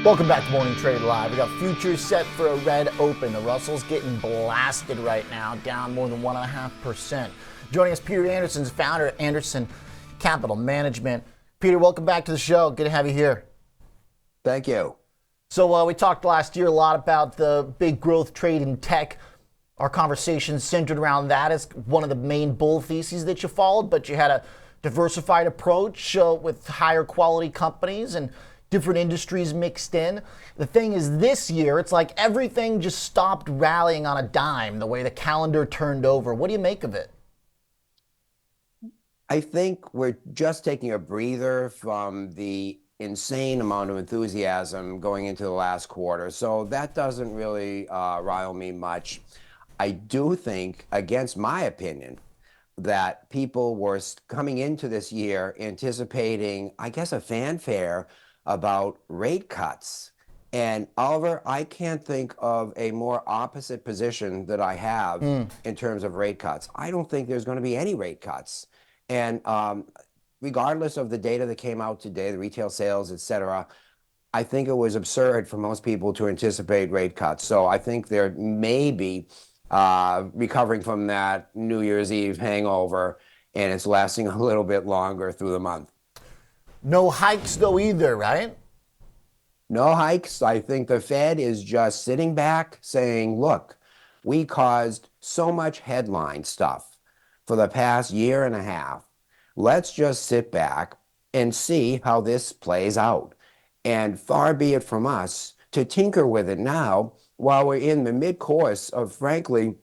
Welcome back to Morning Trade Live. We got futures set for a red open. The Russell's getting blasted right now, down more than 1.5%. Joining us, Peter Anderson's founder at Anderson Capital Management. Peter, welcome back to the show. Good to have you here. Thank you. So we talked last year a lot about the big growth trade in tech. Our conversation centered around that as one of the main bull theses that you followed, but you had a diversified approach with higher quality companies and different industries mixed in. The thing is, this year, it's like everything just stopped rallying on a dime, the way the calendar turned over. What do you make of it? I think we're just taking a breather from the insane amount of enthusiasm going into the last quarter. So that doesn't really rile me much. I do think, against my opinion, that people were coming into this year anticipating, I guess, a fanfare about rate cuts. And Oliver, I can't think of a more opposite position that I have in terms of rate cuts. I don't think there's going to be any rate cuts. And regardless of the data that came out today, the retail sales, et cetera, I think it was absurd for most people to anticipate rate cuts. So I think they're maybe recovering from that New Year's Eve hangover, and it's lasting a little bit longer through the month. No hikes, though, either, right? No hikes. I think the Fed is just sitting back saying, look, we caused so much headline stuff for the past year and a half. Let's just sit back and see how this plays out. And far be it from us to tinker with it now while we're in the mid-course of, frankly,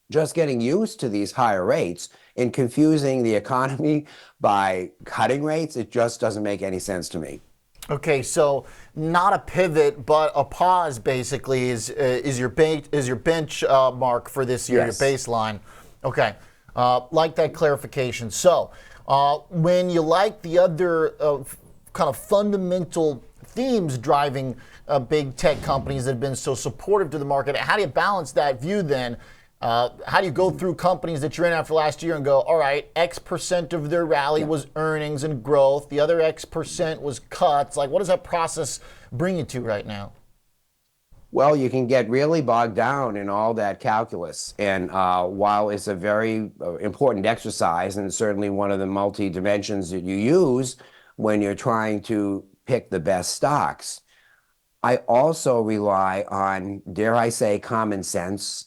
just getting used to these higher rates and confusing the economy by cutting rates. It just doesn't make any sense to me. Okay, so not a pivot, but a pause basically is your benchmark for this year, Yes. your baseline. Okay, like that clarification. So when you like the other kind of fundamental themes driving big tech companies that have been so supportive to the market, how do you balance that view then? How do you go through companies that you're in after last year and go, all right, X percent of their rally was earnings and growth, the other X percent was cuts? Like, what does that process bring you to right now? Well, you can get really bogged down in all that calculus. And while it's a very important exercise, and certainly one of the multi-dimensions that you use when you're trying to pick the best stocks, I also rely on, dare I say, common sense.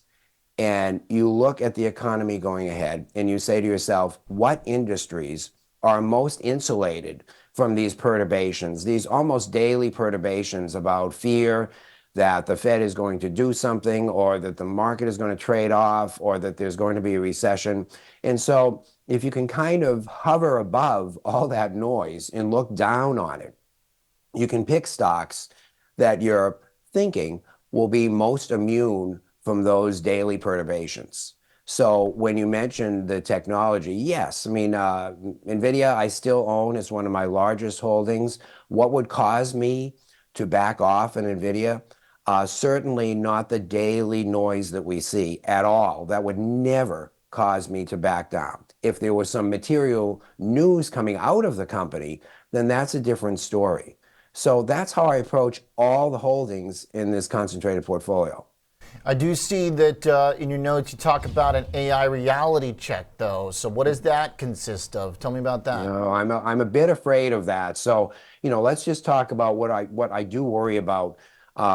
And you look at the economy going ahead and you say to yourself, what industries are most insulated from these perturbations, these almost daily perturbations about fear that the Fed is going to do something, or that the market is going to trade off, or that there's going to be a recession. And so if you can kind of hover above all that noise and look down on it, you can pick stocks that you're thinking will be most immune from those daily perturbations. So when you mentioned the technology, yes, I mean, Nvidia I still own. It's one of my largest holdings. What would cause me to back off in Nvidia? Certainly not the daily noise that we see at all. That would never cause me to back down. If there was some material news coming out of the company, then that's a different story. So that's how I approach all the holdings in this concentrated portfolio. I do see that in your notes you talk about an AI reality check, though. So what does that consist of? Tell me about that. I'm a bit afraid of that. So, let's just talk about what I do worry about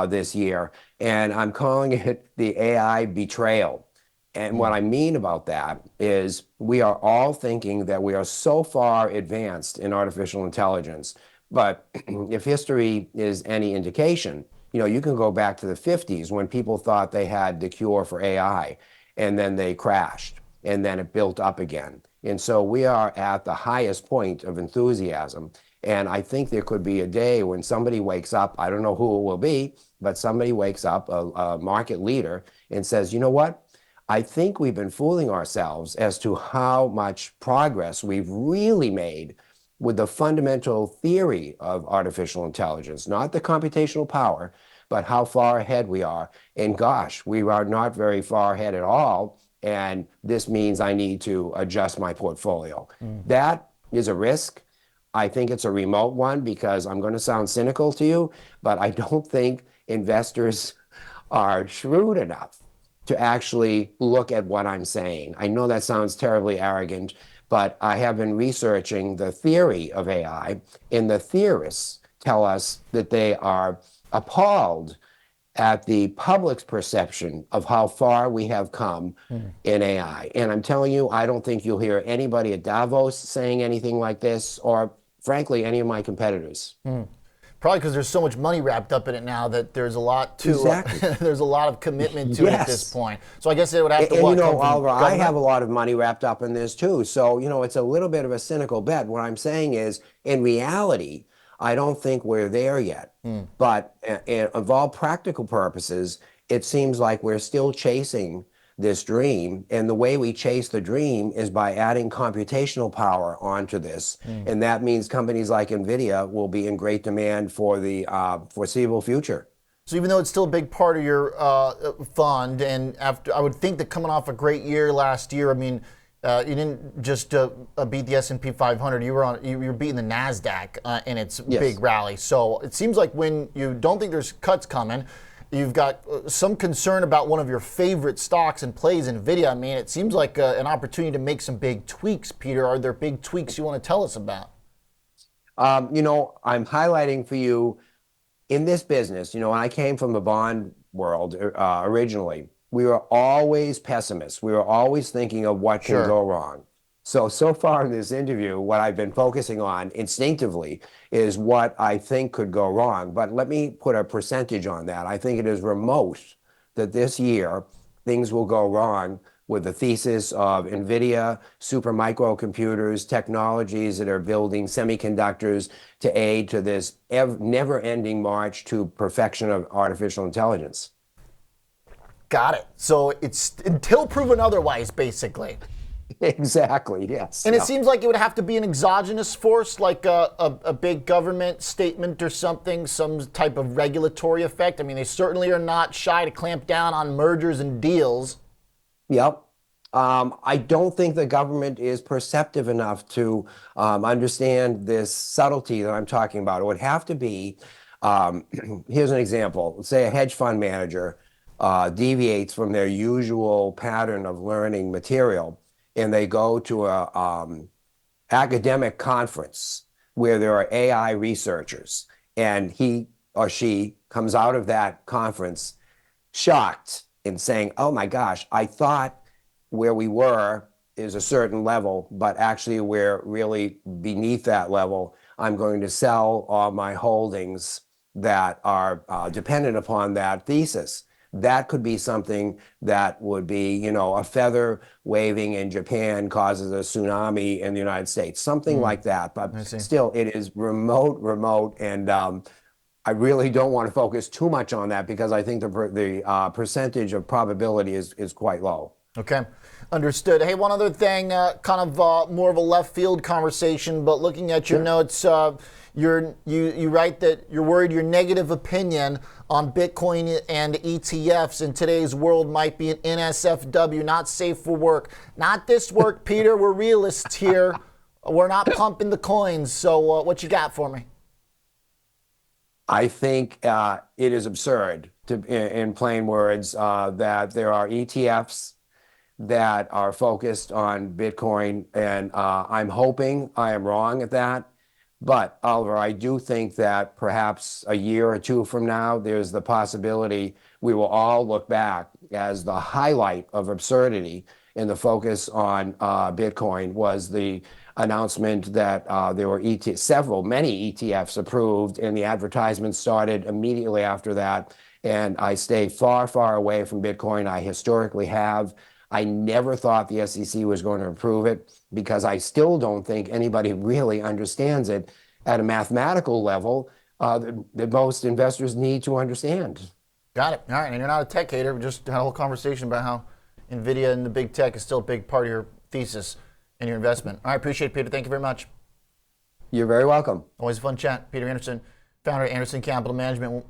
this year. And I'm calling it the AI betrayal. And what I mean about that is we are all thinking that we are so far advanced in artificial intelligence. But if history is any indication, you can go back to the 50s when people thought they had the cure for AI, and then they crashed, and then it built up again. And so we are at the highest point of enthusiasm. And I think there could be a day when somebody wakes up, I don't know who it will be, but somebody wakes up, a market leader, and says, you know what? I think we've been fooling ourselves as to how much progress we've really made with the fundamental theory of artificial intelligence, not the computational power, but how far ahead we are. And gosh, we are not very far ahead at all. And this means I need to adjust my portfolio. That is a risk. I think it's a remote one because I'm going to sound cynical to you, but I don't think investors are shrewd enough to actually look at what I'm saying. I know that sounds terribly arrogant, but I have been researching the theory of AI, and the theorists tell us that they are appalled at the public's perception of how far we have come in AI. And I'm telling you, I don't think you'll hear anybody at Davos saying anything like this, or frankly, any of my competitors. Probably because there's so much money wrapped up in it now that there's a lot to Exactly. there's a lot of commitment to it at this Yes. point. So I guess they would have to And you know, come from Oliver, I government? have a lot of money wrapped up in this too. So, you know, it's a little bit of a cynical bet. What I'm saying is, in reality, I don't think we're there yet. But of all practical purposes, it seems like we're still chasing this dream. And the way we chase the dream is by adding computational power onto this. And that means companies like Nvidia will be in great demand for the foreseeable future. So even though it's still a big part of your fund, and after I would think that coming off a great year last year, I mean, you didn't just beat the S&P 500. You were beating the Nasdaq in its big rally. So it seems like when you don't think there's cuts coming, you've got some concern about one of your favorite stocks and plays, Nvidia. I mean, it seems like an opportunity to make some big tweaks. Peter, are there big tweaks you want to tell us about? You know, I'm highlighting for you in this business. You know, when I came from the bond world originally, we were always pessimists. We were always thinking of what can go wrong. So far in this interview, what I've been focusing on instinctively is what I think could go wrong. But let me put a percentage on that. I think it is remote that this year things will go wrong with the thesis of Nvidia, super microcomputers, technologies that are building semiconductors to aid to this never-ending march to perfection of artificial intelligence. Got it. So it's until proven otherwise, basically. Exactly, yes. And it seems like it would have to be an exogenous force, like a big government statement or something, some type of regulatory effect. I mean, they certainly are not shy to clamp down on mergers and deals. Yep. I don't think the government is perceptive enough to understand this subtlety that I'm talking about. It would have to be, here's an example. Let's say a hedge fund manager deviates from their usual pattern of learning material, and they go to a academic conference where there are AI researchers, and he or she comes out of that conference shocked and saying, oh my gosh, I thought where we were is a certain level, but actually we're really beneath that level. I'm going to sell all my holdings that are dependent upon that thesis. That could be something that would be, you know, a feather waving in Japan causes a tsunami in the United States, something like that. But still, it is remote, and I really don't want to focus too much on that because I think the percentage of probability is quite low. Okay, understood. Hey, one other thing, kind of more of a left field conversation, but looking at your notes, you write that you're worried your negative opinion on Bitcoin and ETFs in today's world might be an NSFW, not safe for work. Not this work, Peter. We're realists here. We're not pumping the coins. So what you got for me? I think it is absurd, in plain words, that there are ETFs that are focused on Bitcoin, and I'm hoping I am wrong at that. But Oliver, I do think that perhaps a year or two from now, there's the possibility we will all look back as the highlight of absurdity in the focus on Bitcoin was the announcement that there were many ETFs approved, and the advertisements started immediately after that. And I stay far, far away from Bitcoin. I historically have. I never thought the SEC was going to approve it because I still don't think anybody really understands it at a mathematical level that most investors need to understand. Got it. All right, and you're not a tech hater. We just had a whole conversation about how Nvidia and the big tech is still a big part of your thesis and your investment. All right, appreciate it, Peter. Thank you very much. You're very welcome. Always a fun chat. Peter Anderson, founder of Anderson Capital Management.